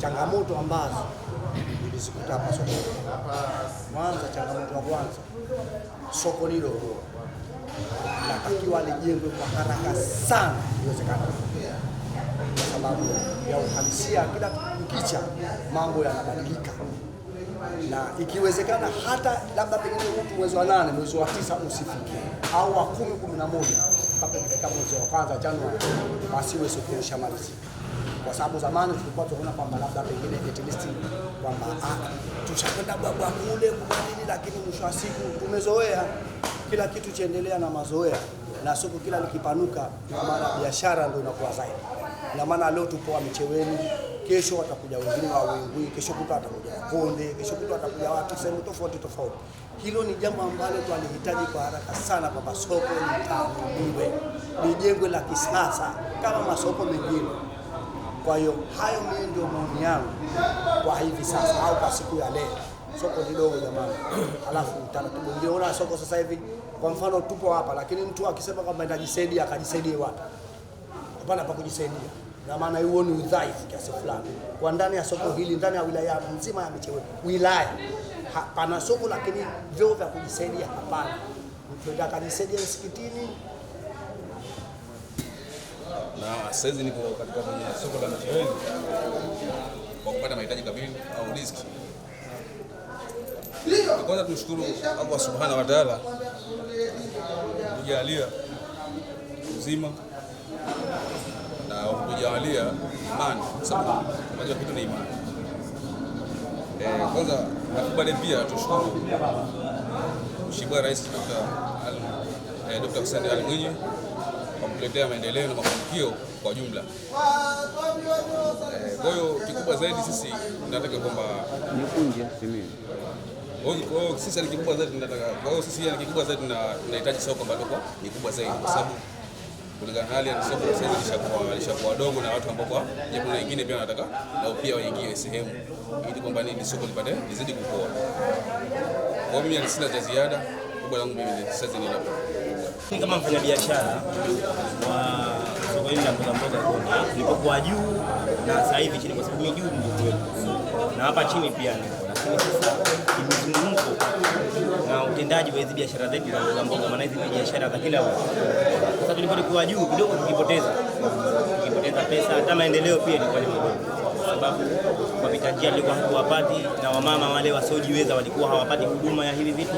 Changamoto ambazo nilizikuta hapa sokoni. Mwanzo, changamoto ya kwanza, soko hilo linatakiwa lijengwe kwa haraka sana iwezekana, kwa sababu ya uhalisia. Kila kukicha mambo yanabadilika, na ikiwezekana hata labda pengine mtu mwezi wa 8 mwezi wa 9 usifike, au wa 10 11 mpaka kufika mwezi wa kwanza Januari, basi iwe soko lishamalizika. Kwa sababu zamani tulikuwa tunaona kwamba labda pengine at least kwamba tutakwenda baba kule kwa nini, lakini mwisho wa siku tumezoea kila kitu chaendelea na mazoea, na soko kila likipanuka, kwa maana biashara ndio inakuwa zaidi. Na maana leo tupo wa Micheweni, kesho watakuja wengine wa Wengui, kesho kutwa watakuja Konde, kesho kutwa watakuja watu sehemu tofauti tofauti. Hilo ni jambo ambalo tunalihitaji kwa haraka sana, kwamba soko litanuliwe, lijengwe la kisasa kama masoko mengine. Kwa hiyo hayo mimi ndio maoni yangu kwa hivi sasa, au kwa siku ya leo. Soko ni dogo jamani, alafu taratibu ndio una soko sasa hivi. Kwa mfano tupo hapa, lakini mtu akisema kwamba atajisaidia, akajisaidie wapi? Hapana pa kujisaidia. Na maana huo ni udhaifu kiasi fulani. Kwa ndani ya soko hili, ndani ya wilaya nzima ya Micheweni, wilaya hapana soko, lakini vyoo vya kujisaidia hapana. Mtu atakajisaidia msikitini. Na sasa niko katika soko la Micheweni kwa kupata mahitaji kamili au riziki. Kwanza tunashukuru Allah Subhanahu wa Ta'ala kujalia uzima na kujalia imani, sababu unajua kitu ni imani. Kwanza nakubali pia tushukuru Mheshimiwa Rais Dr. Hussein Ali Mwinyi kwa kuletea maendeleo na mafanikio kwa jumla. Kwa hiyo kikubwa zaidi sisi tunataka kwamba sisi ni kikubwa zaidi tunataka. Kwa hiyo sisi ni kikubwa zaidi tunahitaji soko ambalo ni kubwa zaidi, kwa sababu kulingana na hali ya soko sasa lishakuwa dogo, na watu ambao kuna wengine pia wanataka nao pia waingie sehemu ili kwamba ni soko lizidi kukua. Kwa hiyo mimi sina cha ziada, kubwa langu mimi sasa ni hapo. Kama mfanyabiashara wa soko hili la mboga Konde, nilipokuwa juu na sasa hivi chini, kwa sababu juu ndio na hapa chini pia niko, lakini sasa mzunguko na utendaji wa hizo biashara zetu za mboga, maana hizi biashara za kila wiki. Sasa tulipokuwa juu kidogo tukipoteza pesa, hata maendeleo pia ilikuwa ni madogo, kwa sababu kwa vitajia tulikuwa hatuwapati, na wamama wale wasiojiweza walikuwa hawapati huduma ya hivi vitu.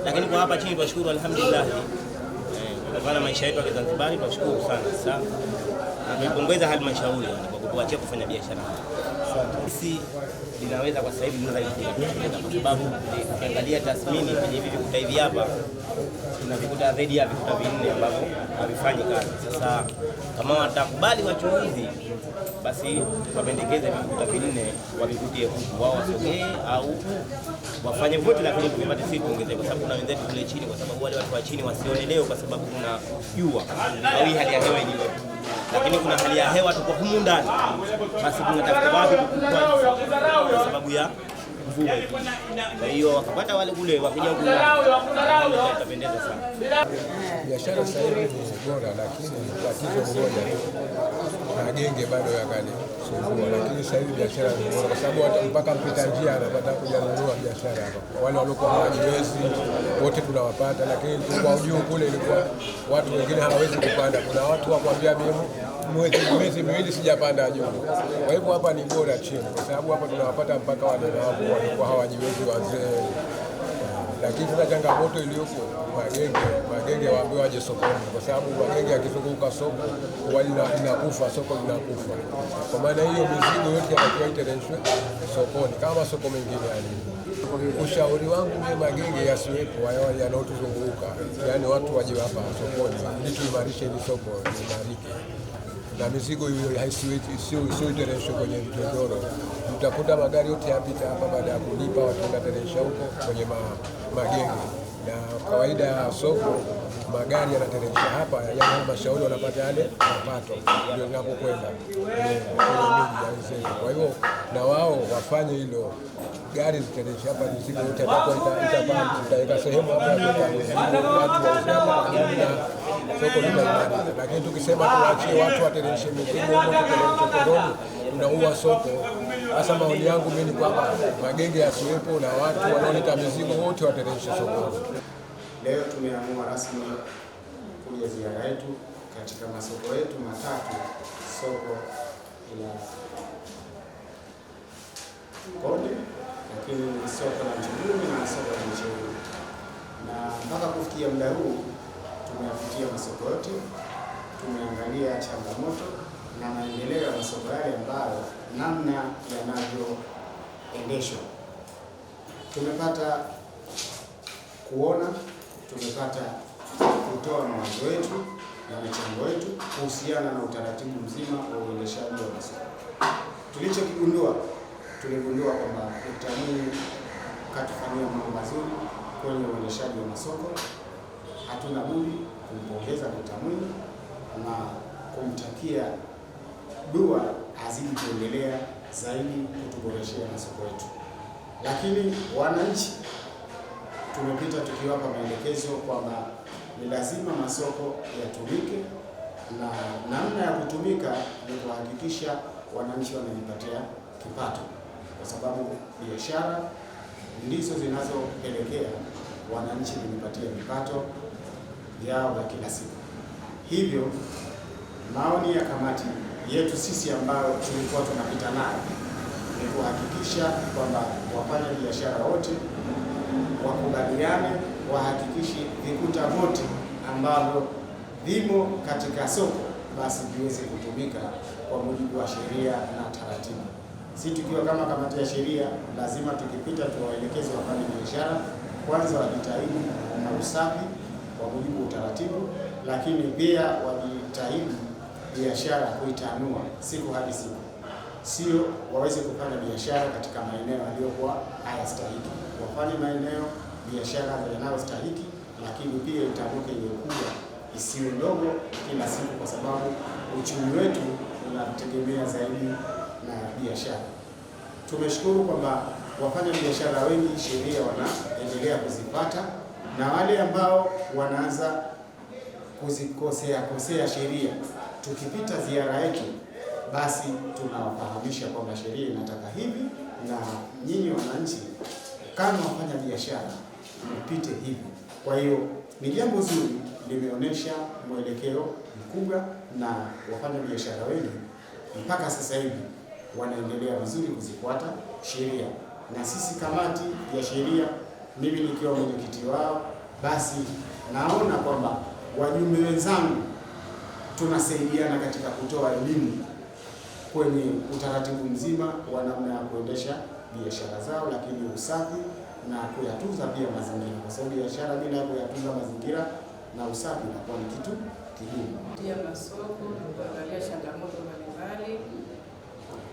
Lakini kwa hapa chini tunashukuru, alhamdulillah, kwa maisha yetu ya Zanzibar tunashukuru sana. Na tuipongeza halmashauri kwa kutuachia kufanya biashara. Sisi linaweza kwa sasa hivi tunaweza kutekeleza, kwa sababu ukiangalia tathmini kwenye hivi vikuta hivi hapa kuna vikuta zaidi ya vikuta 4 ambavyo havifanyi kazi. Sasa kama watakubali wachuuzi, basi wapendekeze vikuta 4 wavikutie huku, wao wasogee au wafanye vote, lakini tupate sisi tuongezeke, kwa sababu kuna wenzetu kule chini, kwa sababu wale watu wa chini wasione leo kwa sababu kuna jua au hii hali ya hewa ilivyo, lakini kuna hali ya hewa tuko humu ndani, basi tunatafuta wapi kwa sababu ya mvua. Kwa hiyo wakapata wale kule wakija huku tutapendeza sana. Biashara sasa hivi ni bora, lakini tatizo moja tu, magenge bado yakali sumbua. Lakini sasa hivi biashara ni bora, kwa sababu mpaka mpita njia anapata kuja kununua biashara hapa. Wale waliokuwa hawajiwezi wote tunawapata, lakini kwa juu kule ilikuwa watu wengine hawawezi kupanda. Kuna watu wakwambia mwezi miwili sijapanda juu. Kwa hivyo hapa ni bora chini, kwa sababu hapa tunawapata mpaka wale walikuwa hawajiwezi, wazee. Lakini tuna changamoto iliyoko magenge waambiwa waje sokoni, kwa sababu magenge yakizunguka soko linakufa, soko linakufa. Kwa maana hiyo mizigo yote yatakiwa iteremshwe sokoni kama soko mengine yani. Ushauri wangu ni magenge yasiwepo yanayotuzunguka, yani watu waje hapa sokoni ili tuimarishe hili soko liimarike, na mizigo hiyo sio iteremshwe kwenye mtondoro. Mtakuta magari yote yapita hapa, baada ya kulipa watu wanateremsha huko kwenye magenge. Na kawaida ya soko magari yanateremsha hapa, ya halmashauri wanapata yale mapato, ndio zinapokwenda kwa hiyo na wao wafanye hilo, gari ziteremsha hapa, mizigo yote itapanda sehemu hapa watu wa soko linaimarika. Lakini tukisema tuachie watu wateremshe mizigo huko tuteremshe koroni, tunaua soko. Sasa maoni yangu mimi ni kwamba magenge yasiwepo na watu wanaoleta mizigo wote wateremshe sokoni. Leo tumeamua rasmi kuja ziara yetu katika masoko yetu matatu, soko la Konde, lakini soko la Njuguni na soko la Micheweni. Na mpaka kufikia muda huu tumeyapitia masoko yote, tumeangalia changamoto na maendeleo ya masoko yale ambayo namna yanavyoendeshwa. Tumepata kuona, tumepata kutoa mawazo yetu na michango yetu kuhusiana na utaratibu mzima wa uendeshaji wa masoko. Tuligundua kwamba UTAMIRI katufanyia mambo mazuri kwenye uendeshaji wa masoko. Hatuna budi kumpongeza UTAMIRI na kumtakia dua azidi kuendelea zaidi kutuboreshea masoko yetu. Lakini wananchi tumepita tukiwapa maelekezo kwamba ni lazima masoko yatumike, na namna ya kutumika ni kuhakikisha wananchi wanajipatia kipato, kwa sababu biashara ndizo zinazopelekea wananchi kujipatia vipato vyao vya kila siku. Hivyo maoni ya kamati yetu sisi ambayo tulikuwa tunapita nayo ni kuhakikisha kwamba wafanya biashara wote wakubaliane, wahakikishe vikuta vote ambavyo vimo katika soko basi viweze kutumika kwa mujibu wa sheria na taratibu. Si tukiwa kama kamati ya sheria, lazima tukipita tuwaelekeze wafanya biashara kwanza wajitahidi na usafi kwa mujibu wa utaratibu, lakini pia wajitahidi biashara kuitanua siku hadi siku, sio waweze kufanya biashara katika maeneo yaliyokuwa hayastahiki. Wafanye maeneo biashara yanayostahiki, lakini pia itanuke iliyokubwa isiwe ndogo kila siku, kwa sababu uchumi wetu unategemea zaidi na biashara. Tumeshukuru kwamba wafanya biashara wengi sheria wanaendelea kuzipata, na wale ambao wanaanza kuzikosea sheria, tukipita ziara yetu basi tunawafahamisha kwamba sheria inataka hivi, na nyinyi wananchi kama wafanya biashara mpite hivi. Kwa hiyo ni jambo zuri, limeonyesha mwelekeo mkubwa, na wafanya biashara wengi mpaka sasa hivi wanaendelea vizuri kuzifuata sheria. Na sisi kamati ya sheria, mimi nikiwa mwenyekiti wao, basi naona kwamba wajumbe wenzangu tunasaidiana katika kutoa elimu kwenye utaratibu mzima wa namna ya kuendesha biashara zao, lakini usafi na kuyatunza pia mazingira, kwa sababu biashara bila kuyatunza mazingira na usafi inakuwa ni kitu kigumu. Pia masoko kuangalia changamoto mbalimbali,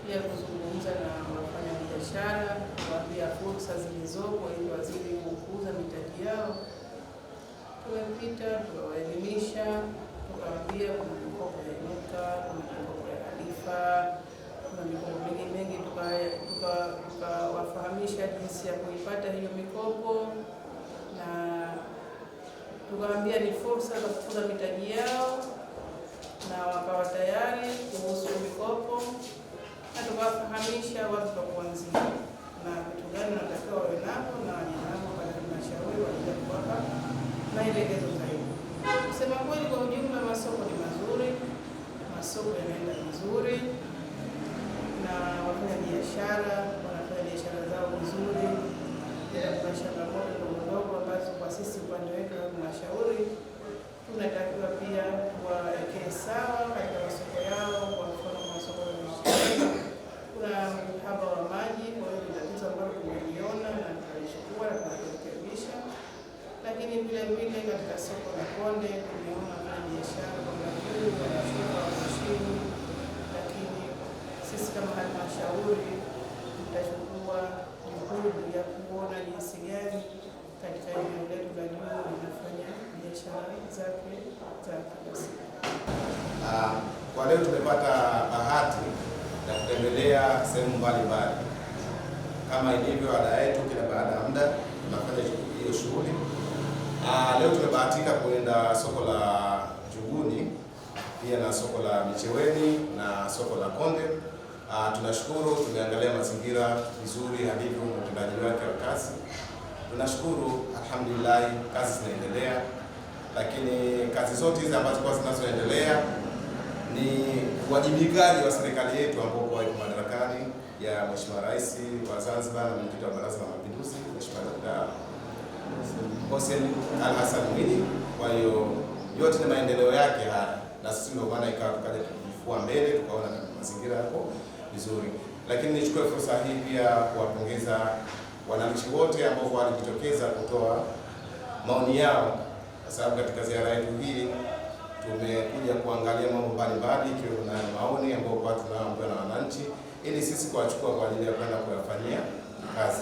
pia kuzungumza na wafanya biashara, kuwaambia fursa zilizopo ili wazidi kukuza mitaji yao. Tumepita tukawaelimisha, tukawaambia kuna mikopo ya Inuka, kuna mikopo ya Khalifa, kuna mikopo mengi, tukawafahamisha jinsi ya kuipata hiyo mikopo, na tukawaambia ni fursa za kukuza mitaji yao, na wakawa tayari kuhusu mikopo, na tukawafahamisha watu wa kuanzia na vitu gani wanatakiwa wawe navyo, na wajinavo katika halmashauri walija kuwapa maelekezo zaidi. Kusema kweli, kwa ujumla masoko ni mazuri, masoko yanaenda vizuri, na wafanya biashara wanafanya biashara zao vizuri. Kuna changamoto ndogo ambazo kwa sisi upande wetu wa halmashauri tunatakiwa pia kuwawekea sawa katika masoko yao. Kwa mfano, masoko ya Micheweni kuna uhaba wa maji, kwa hiyo ni tatizo ambalo tumeliona na tunalichukua na tunalirekebisha. Lakini vile vile katika soko la Konde tumeona kuna biashara kwamba wanashuka chini, lakini sisi kama halmashauri tutachukua juhudi ya kuona jinsi gani katika eneo letu la juu linafanya biashara zake za kila siku. Kwa leo tumepata bahati ya kutembelea sehemu mbalimbali kama ilivyo ada yetu, kila baada ya muda tunafanya hiyo shughuli. Leo tumebahatika kuenda soko la Njuguni, pia na soko la Micheweni na soko la Konde. Tunashukuru, tumeangalia mazingira vizuri alivyo na utendaji wake wa kazi. Tunashukuru, alhamdulillah, kazi zinaendelea, lakini kazi zote hizi ambazo kwa zinazoendelea ni uwajibikaji wa serikali yetu ambao kwa iko madarakani ya Mheshimiwa Rais wa Zanzibar na Mwenyekiti wa Baraza la Mapinduzi Mheshimiwa Dr. Hussein Ali Hassan Mwinyi. Kwa hiyo yote ni maendeleo yake haya, na sisi ndio maana ikawa tukaja kujifua mbele, tukaona mazingira yako vizuri. Lakini nichukue fursa hii pia kuwapongeza wananchi wote ambao walijitokeza kutoa maoni yao, kwa sababu katika ziara yetu hii tumekuja kuangalia mambo mbalimbali ikiwemo na maoni ambayo tunaambiwa na wananchi, ili sisi kuwachukua kwa ajili ya kwenda kuyafanyia kazi.